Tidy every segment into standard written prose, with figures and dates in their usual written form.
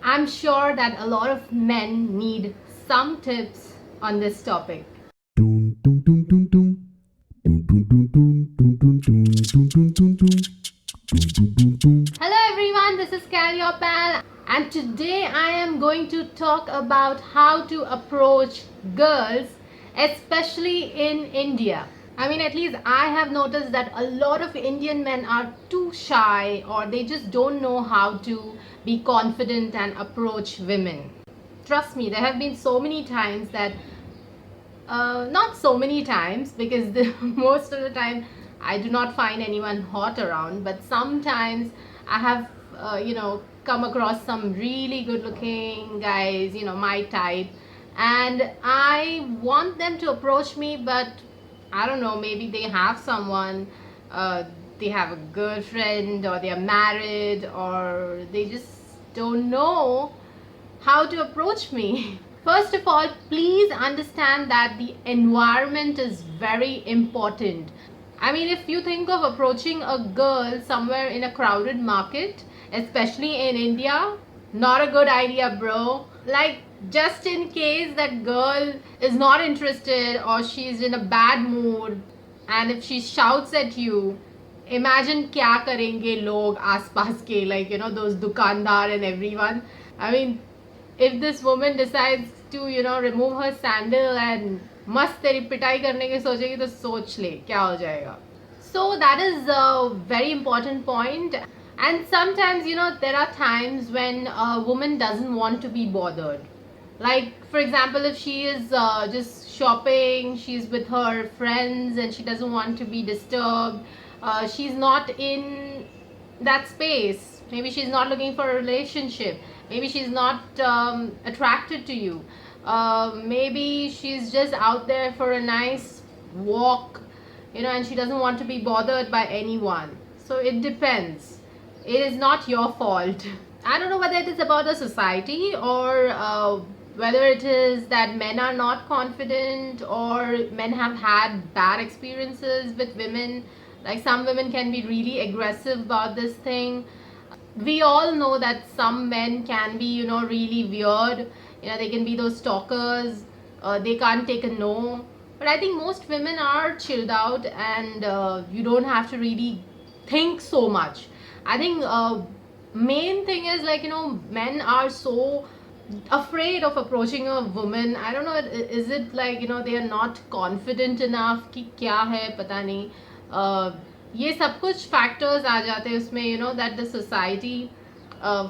I'm sure that a lot of men need some tips on this topic. Dun, dun, dun, dun, dun. Dun, dun, dun, dun, dun, dun, dun, dun, dun, dun, dun. Dun, dun, dun, dun. Hello everyone, this is Cal your pal, and today I am going to talk about how to approach girls, especially in India. I mean, at least I have noticed that a lot of Indian men are too shy or they just don't know how to be confident and approach women. Trust me, there have been so many times that not so many times because most of the time I do not find anyone hot around, but sometimes I have, come across some really good looking guys, my type, and I want them to approach me, but I don't know, maybe they have someone, uh, they have a girlfriend, or they are married, or they just don't know how to approach me. First of all, please understand that the environment is very important. I mean, if you think of approaching a girl somewhere in a crowded market, especially in India, not a good idea, bro. Like, just in case that girl is not interested or she's in a bad mood, and if she shouts at you, imagine क्या करेंगे लोग आसपास के, like, those दुकानदार and everyone. I mean, if this woman decides to remove her sandal and मस्त तेरी पिटाई करने की सोचेगी तो सोच ले क्या हो जाएगा. So that is a very important point. And sometimes, there are times when a woman doesn't want to be bothered. Like, for example, if she is just shopping, she's with her friends and she doesn't want to be disturbed, she's not in that space. Maybe she's not looking for a relationship. Maybe she's not attracted to you. Maybe she's just out there for a nice walk, and she doesn't want to be bothered by anyone. So it depends. It is not your fault. I don't know whether it is about the society or whether it is that men are not confident or men have had bad experiences with women. Like, some women can be really aggressive about this thing. We all know that some men can be, really weird. They can be those stalkers. They can't take a no. But I think most women are chilled out, and you don't have to really think so much. I think main thing is, like, men are so afraid of approaching a woman. I don't know, is it like, they are not confident enough कि क्या है पता नहीं. ये सब कुछ factors आ जाते हैं उसमें, that the society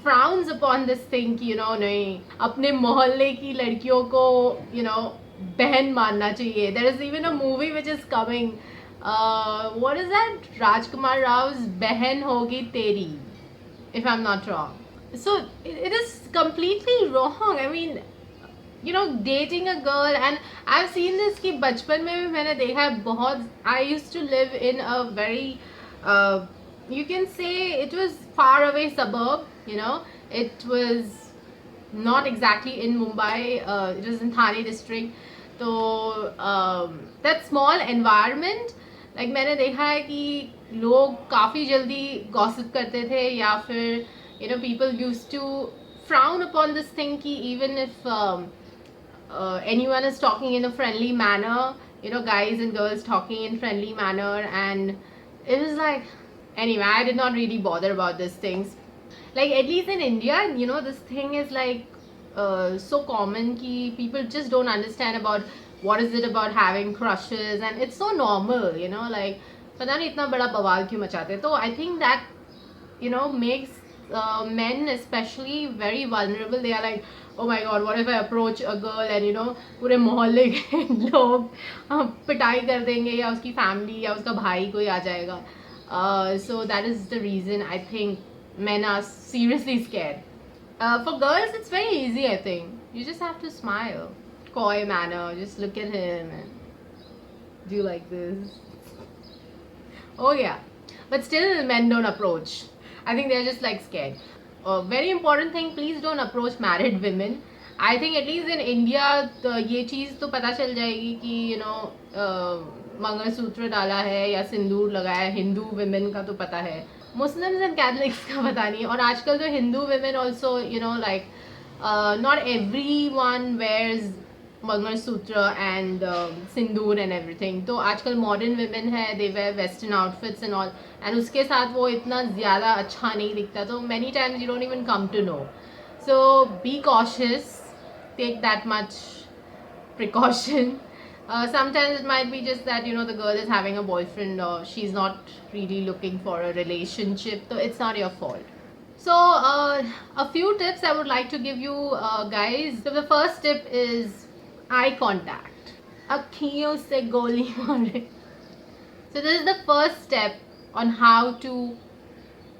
frowns upon this thing कि नहीं अपने मोहल्ले की लड़कियों को बहन मानना चाहिए. There is even a movie which is coming. What is that? Rajkumar Rao's बहन होगी तेरी, if I'm not wrong. So it is completely wrong. I mean, dating a girl, and I've seen this कि बचपन में भी मैंने देखा है बहुत. I used to live in a very you can say it was far away suburb. It was not exactly in Mumbai. It was in Thane district. So that small environment, like, मैंने देखा है कि लोग काफ़ी जल्दी gossip करते थे, या फिर people used to frown upon this thing कि even if anyone is talking in a friendly manner, guys and girls talking in friendly manner, and it was like, anyway, I did not really bother about these things. Like, at least in India, this thing is like so common कि people just don't understand about what is it about having crushes, and it's so normal, like, पता नहीं इतना बड़ा बवाल क्यों मचाते. तो I think that makes men especially very vulnerable. They are like, oh my god, what if I approach a girl and पूरे मोहल्ले के लोग पिटाई कर देंगे, या उसकी फैमिली या उसका भाई कोई आ जाएगा. So that is the reason I think men are seriously scared. For girls, it's very easy, I think. You just have to smile. Coy manner, just look at him and do you like this? Oh yeah. But still, men don't approach. I think they're just like scared. A very important thing, please don't approach married women. I think at least in India, ये चीज़ तो पता चल जाएगी कि मंगलसूत्र डाला है या सिंदूर लगाया है. हिंदू women का तो पता है. Muslims and Catholics का पता नहीं, और आजकल जो Hindu women also, you know, like not everyone wears Mangalsutra and sindoor and everything. तो आजकल modern women है, they wear western outfits and all, and उसके साथ वो इतना ज़्यादा अच्छा नहीं दिखता, तो many times you don't even come to know. So be cautious, take that much precaution. Sometimes it might be just that, you know, the girl is having a boyfriend or she's not really looking for a relationship, so it's not your fault. So a few tips I would like to give you, guys. So the first tip is eye contact. Akhiyon se goli mare. So this is the first step on how to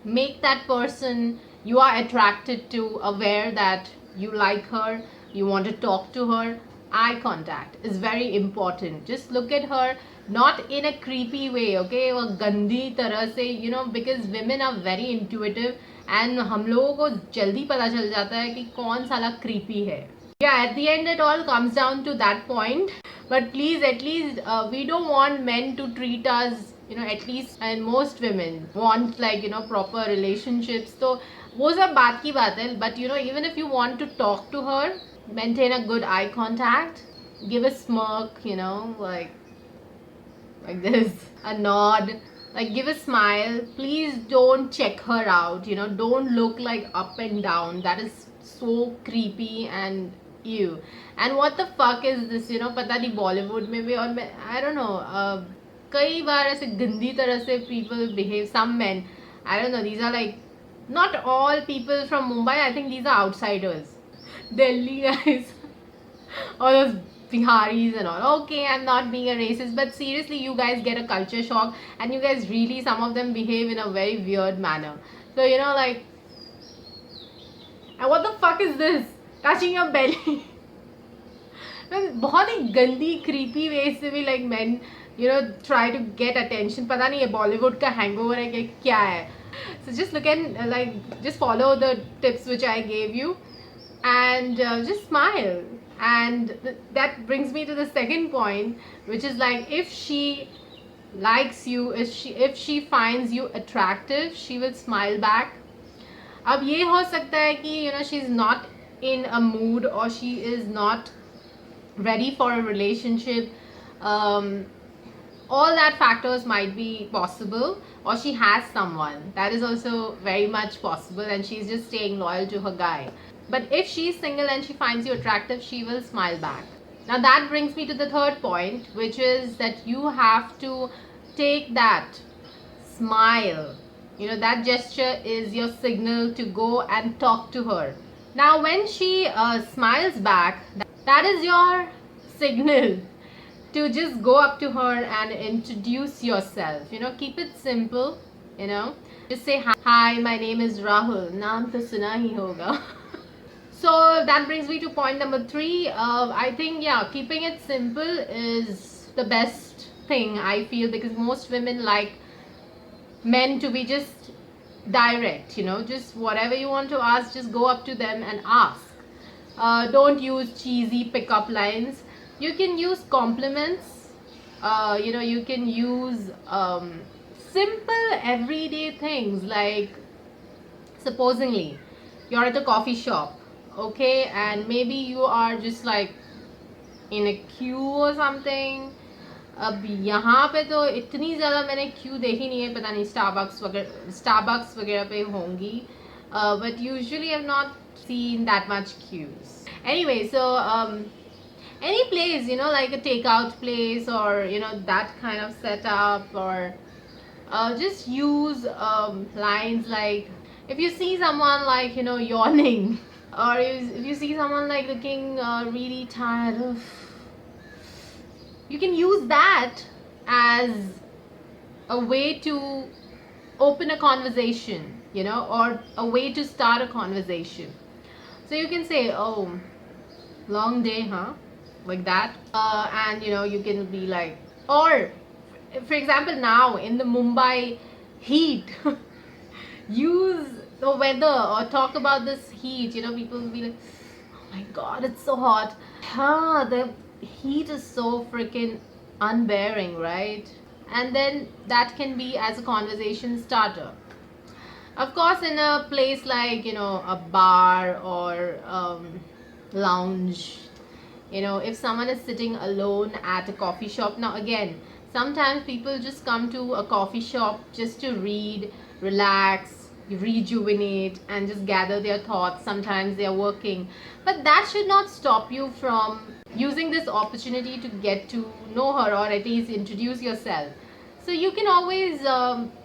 make that person you are attracted to aware that you like her, you want to talk to her. Eye contact is very important. Just look at her, not in a creepy way, okay? वो गंदी तरह से, you know, because women are very intuitive and हम लोगों को जल्दी पता चल जाता है कि कौन साला creepy है. Yeah, at the end it all comes down to that point. But please, at least we don't want men to treat us, you know, at least, and most women want, like, you know, proper relationships. So वो सब बात की बात है. But you know, even if you want to talk to her, maintain a good eye contact, give a smirk, you know, like this, a nod, like give a smile. Please don't check her out, you know, don't look like up and down. That is so creepy and ew. And what the fuck is this, you know, पता नहीं Bollywood में भी, और मैं I don't know, कई बार ऐसे गंदी तरह से people behave, some men, I don't know, these are like, not all people from Mumbai, I think these are outsiders, Delhi guys, all those Biharis and all. Okay, I'm not being a racist, but seriously, you guys get a culture shock, and you guys really, some of them behave in a very weird manner. So, you know, like, and what the fuck is this? Touching your belly. बहुत ही गंदी creepy way से भी, like, men, you know, try to get attention. पता नहीं ये Bollywood का hangover है कि क्या है. So just look at, like, just follow the tips which I gave you, and just smile. And that brings me to the second point, which is like, if she likes you, if she finds you attractive, she will smile back. अब ये हो सकता है कि, you know, she's not in a mood, or she is not ready for a relationship. All that factors might be possible, or she has someone. That is also very much possible, and she's just staying loyal to her guy. But if she's single and she finds you attractive, she will smile back. Now that brings me to the third point, which is that you have to take that smile. You know, that gesture is your signal to go and talk to her. Now when she smiles back, that is your signal to just go up to her and introduce yourself. You know, keep it simple, you know. Just say, hi, my name is Rahul. Naam to suna hi hoga. So that brings me to point number 3. I think, yeah, keeping it simple is the best thing, I feel, because most women like men to be just direct, you know, just whatever you want to ask, just go up to them and ask. Don't use cheesy pickup lines. You can use compliments, you know, you can use simple everyday things, like, supposingly you're at a coffee shop, okay, and maybe you are just like in a queue or something. अब यहाँ पे तो इतनी ज़्यादा मैंने Q देखी नहीं है, पता नहीं स्टारबक्स वगैरह पे होंगी, but usually I've not seen that much queues. Anyway, so any place, you know, like a takeout place, or, you know, that kind of setup, or just use lines like, if you see someone, like, you know, yawning, or if you see someone like looking really tired of, you can use that as a way to open a conversation, you know, or a way to start a conversation. So you can say, oh, long day, huh? Like that. And, you know, you can be like, or for example, now in the Mumbai heat, use the weather or talk about this heat. You know, people will be like, oh my god, it's so hot. The heat is so freaking unbearing, right? And then that can be as a conversation starter. Of course, in a place like, a bar or lounge, if someone is sitting alone at a coffee shop. Now, again, sometimes people just come to a coffee shop just to read, relax, rejuvenate, and just gather their thoughts. Sometimes they are working, but that should not stop you from using this opportunity to get to know her, or at least introduce yourself. So you can always,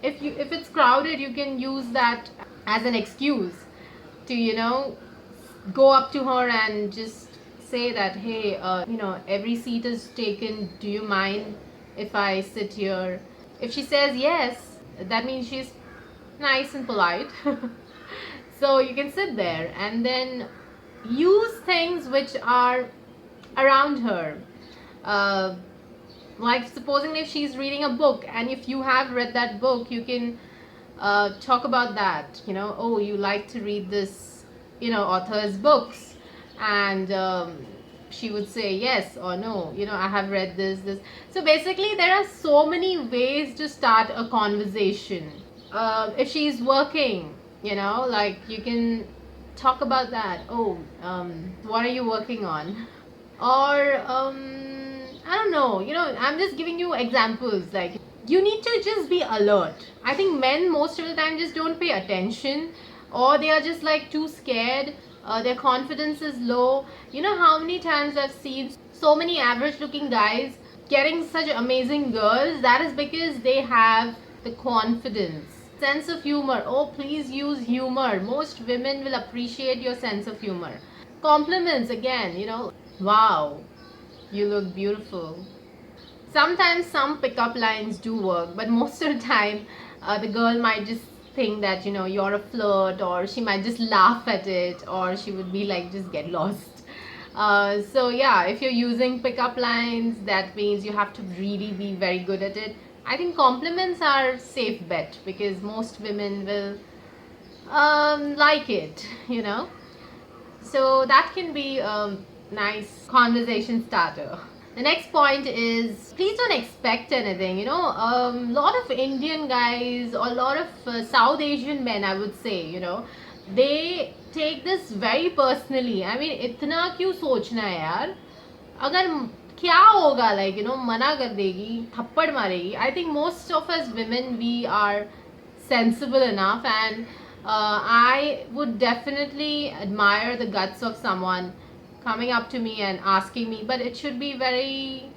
if it's crowded, you can use that as an excuse to, go up to her and just say that, hey, every seat is taken, do you mind if I sit here? If she says yes, that means she's nice and polite. So you can sit there and then use things which are around her. uh, like supposing if she's reading a book, and if you have read that book, you can talk about that. Oh, you like to read this, author's books. And she would say yes or no, I have read this. So basically there are so many ways to start a conversation. If she's working, like you can talk about that. Oh, what are you working on? Or I don't know, I'm just giving you examples. Like, you need to just be alert. I think men most of the time just don't pay attention, or they are just like too scared. Their confidence is low. You know how many times I've seen so many average looking guys getting such amazing girls? That is because they have the confidence, sense of humor. Oh, please use humor. Most women will appreciate your sense of humor. Compliments, again, wow, you look beautiful. Sometimes some pickup lines do work, but most of the time, the girl might just think that, you're a flirt, or she might just laugh at it, or she would be like, just get lost. So, yeah, if you're using pickup lines, that means you have to really be very good at it. I think compliments are safe bet, because most women will like it, So that can be a nice conversation starter. The next point is, please don't expect anything. A lot of Indian guys, or a lot of South Asian men, I would say, they take this very personally. I mean, इतना क्यों सोचना है यार? अगर क्या होगा, like, मना कर देगी, थप्पड़ मारेगी. I think most of us women, we are sensible enough, and I would definitely admire the guts of someone coming up to me and asking me, but it should be very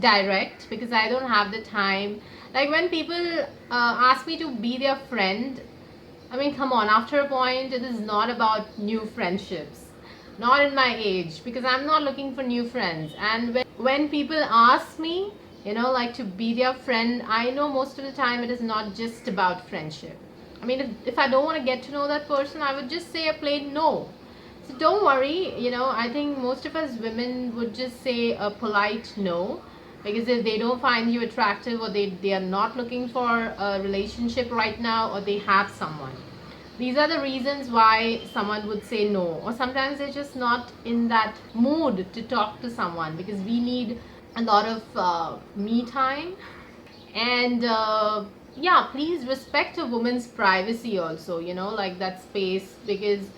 direct, because I don't have the time. Like, when people ask me to be their friend, I mean, come on, after a point, it is not about new friendships. Not in my age, because I'm not looking for new friends. And when people ask me, like to be their friend, I know most of the time it is not just about friendship. I mean, if I don't want to get to know that person, I would just say a plain no. So don't worry, I think most of us women would just say a polite no, because if they don't find you attractive, or they are not looking for a relationship right now, or they have someone. These are the reasons why someone would say no. Or sometimes they're just not in that mood to talk to someone, because we need a lot of me time. And yeah, please respect a woman's privacy also, like that space, because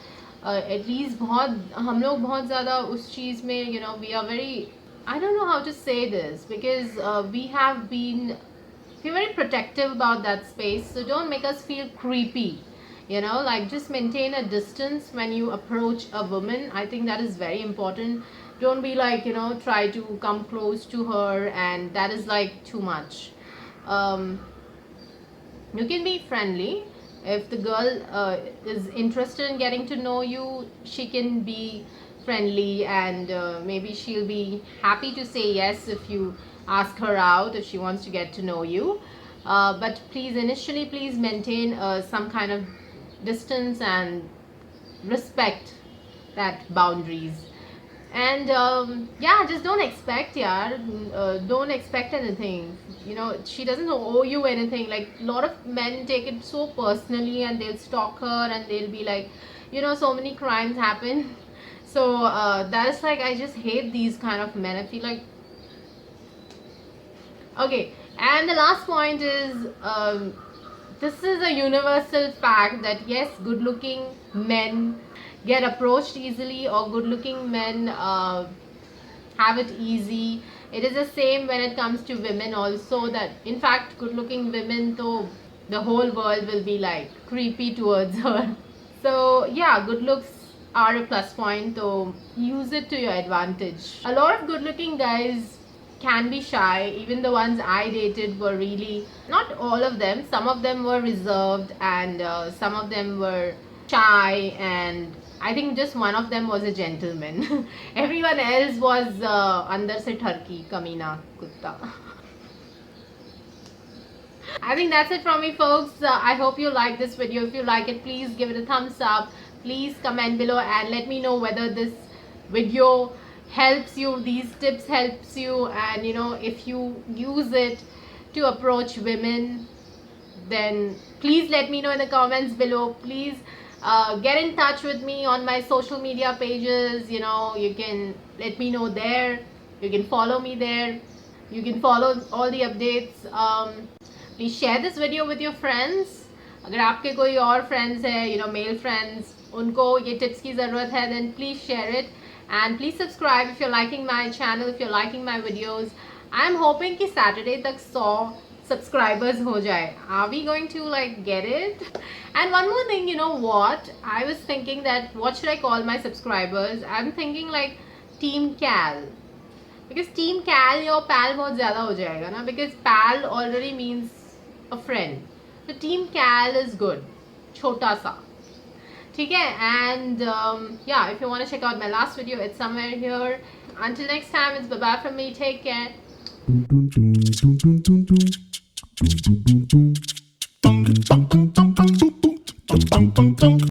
at least हम लोग बहुत ज़्यादा उस चीज़ में, we are very, I don't know how to say this, because we're very protective about that space. So don't make us feel creepy, like just maintain a distance when you approach a woman. I think that is very important. Don't be like, try to come close to her, and that is like too much. You can be friendly. If the girl is interested in getting to know you, she can be friendly, and maybe she'll be happy to say yes if you ask her out, if she wants to get to know you. But please, initially, please maintain some kind of distance and respect that boundaries. And yeah, just don't expect, don't expect anything. She doesn't owe you anything. Like, a lot of men take it so personally, and they'll stalk her, and they'll be like, so many crimes happen. So that is like, I just hate these kind of men. I feel like, okay. And the last point is, this is a universal fact that yes, good looking men get approached easily, or good looking men have it easy. It is the same when it comes to women also, that in fact good looking women, though the whole world will be like creepy towards her. So yeah, good looks are a plus point, so use it to your advantage. A lot of good looking guys can be shy. Even the ones I dated were really, not all of them, some of them were reserved, and some of them were shy, and I think just one of them was a gentleman. Everyone else was andar se turkey, kamina, kutta. I think that's it from me, folks. I hope you like this video. If you like it, please give it a thumbs up. Please comment below and let me know whether this video helps you, these tips helps you, and you know, if you use it to approach women, then please let me know in the comments below. Please get in touch with me on my social media pages. You know, you can let me know there, you can follow me there, you can follow all the updates. Please share this video with your friends. अगर आपके कोई और friends है, you know, male friends, उनको ये tips की ज़रूरत है, then please share it. And please subscribe if you're liking my channel, if you're liking my videos. I'm hoping कि Saturday तक 100 subscribers हो जाए. Are we going to like get it? And one more thing, you know what? I was thinking that what should I call my subscribers? I'm thinking like Team Cal. Because Team Cal या pal बहुत ज़्यादा हो जाएगा ना. Because pal already means a friend. So Team Cal is good. छोटा सा. ठीक है? And yeah, if you want to check out my last video, it's somewhere here. Until next time, it's bye-bye from me. Take care. Dun, dun, dun, dun, dun, dun, dun. Dun, dun, dun, dun. Dun, dun, dun, dun, dun, dun. Dun, dun, dun, dun.